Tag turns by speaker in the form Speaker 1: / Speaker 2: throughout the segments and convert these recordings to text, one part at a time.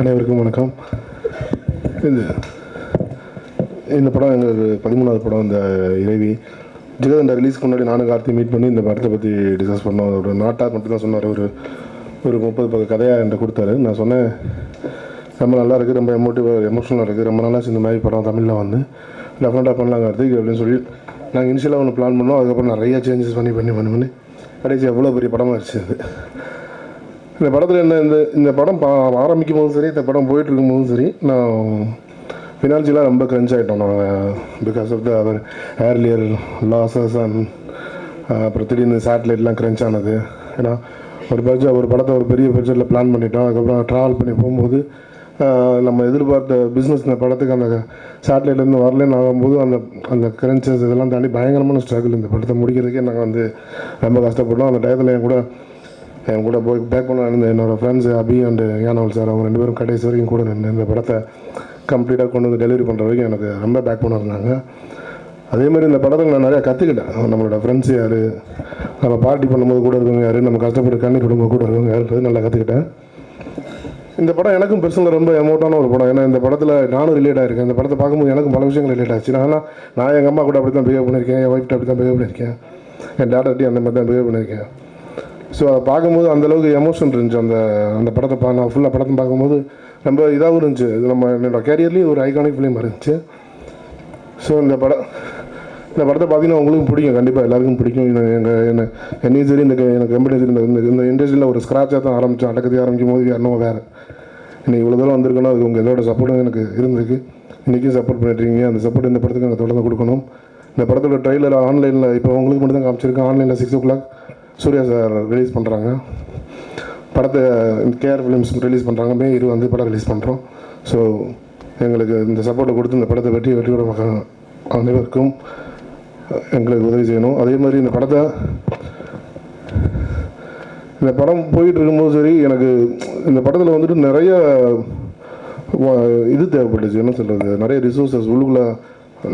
Speaker 1: அனைவருக்கும் வணக்கம். இந்த இந்த படம் எங்களுக்கு 13வது படம். இந்த இறைவி ஜிகதண்டா ரிலீஸ்க்கு முன்னாடி நானும் கார்த்தி மீட் பண்ணி இந்த படத்தை பற்றி டிஸ்கஸ் பண்ணோம். ஒரு நாட்டார் மட்டும் தான் சொன்னார். ஒரு 30 பக்க கதையாக என்கிட்ட கொடுத்தாரு. நான் சொன்னேன், ரொம்ப நல்லா இருக்குது, ரொம்ப எமோஷனலாக இருக்குது, ரொம்ப நாளாக இந்த மாதிரி படம் தமிழில் வந்து டெஃபினட்டாக பண்ணலாம் கார்த்திக் அப்படின்னு சொல்லி நாங்கள் இனிஷியலாக ஒன்று பிளான் பண்ணோம். அதுக்கப்புறம் நிறைய சேஞ்சஸ் பண்ணி கடைசி எவ்வளோ பெரிய படமாக இருந்துச்சு அது. இந்த படத்தில் என்ன, இந்த படம் ஆரம்பிக்கும் போதும் சரி, இந்த படம் போயிட்டுருக்கும் போதும் சரி, நான் ஃபினான்ஷியலாக ரொம்ப க்ரன்ச் ஆகிட்டோம் நாங்கள். Because of the our earlier losses and அப்புறம் திடீர்னு சேட்டலைட்லாம் க்ரன்ச் ஆனது. ஏன்னா ஒரு படத்தை ஒரு பெரிய பட்ஜெட்டில் பிளான் பண்ணிட்டோம். அதுக்கப்புறம் ட்ராவல் பண்ணி போகும்போது நம்ம எதிர்பார்த்த பிஸ்னஸ் இந்த படத்துக்கு அந்த சேட்டலைட்லேருந்து வரலன்னு ஆகும்போது அந்த க்ரன்ச்சஸ் இதெல்லாம் தாண்டி பயங்கரமான ஸ்ட்ரகிள். இந்த படத்தை முடிக்கிறதுக்கே நாங்கள் வந்து ரொம்ப கஷ்டப்பட்டோம். அந்த டயத்தில் என் கூட போய் பேக் பண்ண இருந்த என்னோடய ஃப்ரெண்ட்ஸ் அபி அண்டு யானவல் சார், அவங்க 2 பேரும் கடைசி வரைக்கும் கூட நின்று இந்த படத்தை கம்ப்ளீட்டாக கொண்டு வந்து டெலிவரி பண்ணுற வரைக்கும் எனக்கு ரொம்ப பேக் பண்ண இருந்தாங்க. அதேமாதிரி இந்த படத்தில் நான் நிறையா கற்றுக்கிட்டேன். நம்மளோட ஃப்ரெண்ட்ஸ் யார், நம்ம பார்ட்டி பண்ணும்போது கூட இருக்கவங்க யார், நம்ம கஷ்டப்பட்டு கண்ணி குடும்பம் கூட இருக்கவங்க யாருன்றது நல்லா கற்றுக்கிட்டேன். இந்த படம் எனக்கும் பர்சனலாக ரொம்ப எமோட்டான ஒரு படம். ஏன்னா இந்த படத்தில் நானும் ரிலேட் ஆகிருக்கேன். இந்த படத்தை பார்க்கும்போது எனக்கும் பல விஷயங்கள் ரிலேட் ஆச்சு. நான் எங்கள் அம்மா கூட அப்படி தான் பிஹேவ் பண்ணியிருக்கேன், என் ஒய்ஃப்ட்ட அப்படி தான் பிஹேவ் பண்ணியிருக்கேன், என் டாட்டர்ட்டையும் அந்த மாதிரி தான் பிஹேவ் பண்ணியிருக்கேன். ஸோ அதை பார்க்கும்போது அந்தளவுக்கு எமோஷன் இருந்துச்சு. அந்த படத்தை நான் ஃபுல்லாக படத்தை பார்க்கும்போது ரொம்ப இதாகவும் இருந்துச்சு. இது என்னோடய கேரியர்லேயும் ஒரு ஐகானிக் ஃபிலிம் இருந்துச்சு. ஸோ இந்த படத்தை பார்த்தீங்கன்னா உங்களுக்கும் பிடிக்கும், கண்டிப்பாக எல்லாருக்கும் பிடிக்கும். என்னையும் சரி, எனக்கு ரொம்ப சரி, இந்த இண்டஸ்ட்ரியில் ஒரு ஸ்க்ராட்சாக தான் ஆரம்பித்தோம். அடக்கத்தை ஆரம்பிக்கும் போது இன்னும் வேறு இன்னைக்கு இவ்வளோ தூரம் வந்திருக்கணும். அதுக்கு உங்கள் எல்லோட சப்போர்ட்டும் எனக்கு இருந்திருக்கு. இன்றைக்கும் சப்போர்ட் பண்ணிட்டுருக்கீங்க. அந்த சப்போர்ட் இந்த படத்துக்கு நாங்கள் தொடர்ந்து கொடுக்கணும். இந்த படத்தோட ட்ரெய்லர் ஆன்லைனில் இப்போ உங்களுக்கு மட்டும் தான் காமிச்சிருக்கேன். ஆன்லைனில் 6 o'clock சூர்யா சார் ரிலீஸ் பண்ணுறாங்க. படத்தை கேஆர் ஃபிலிம்ஸ் ரிலீஸ் பண்ணுறாங்க. மே 20 படம் ரிலீஸ் பண்ணுறோம். ஸோ எங்களுக்கு இந்த சப்போர்ட்டை கொடுத்து இந்த படத்தை வெற்றியோட அனைவருக்கும் எங்களுக்கு உதவி செய்யணும். அதே மாதிரி இந்த படம் போயிட்டு இருக்கும்போது சரி, எனக்கு இந்த படத்தில் வந்துட்டு நிறைய இது தேவைப்பட்டுச்சு. என்ன சொல்கிறது, நிறைய ரிசோர்ஸஸ் உள்ளுக்குள்ளே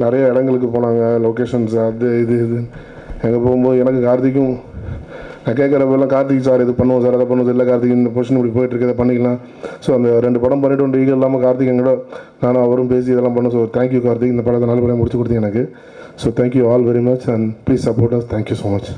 Speaker 1: நிறைய இடங்களுக்கு போனாங்க, லொக்கேஷன்ஸ், அது இது எங்கே போகும்போது எனக்கு கார்த்திக்கும் நான் கேட்குறப்பெல்லாம் கார்த்திக் சார் இது பண்ணுவோம் சார், அதை பண்ணுவோம், இல்லை கார்த்திக் இந்த பொசிஷன் இப்படி போயிட்டுருக்கு, இதை பண்ணிக்கலாம். ஸோ அந்த 2 படம் பண்ணிட்டு ஈகல் இல்லாமல் கார்த்திக் எங்கூட நானும் அவரும் பேசி இதெல்லாம் பண்ணோம். ஸோ தேங்க்யூ கார்த்திக், இந்த படத்தை நல்லபடியாக முடிச்சு கொடுத்தீங்க எனக்கு. So thank you all very much and please support us. Thank you so much.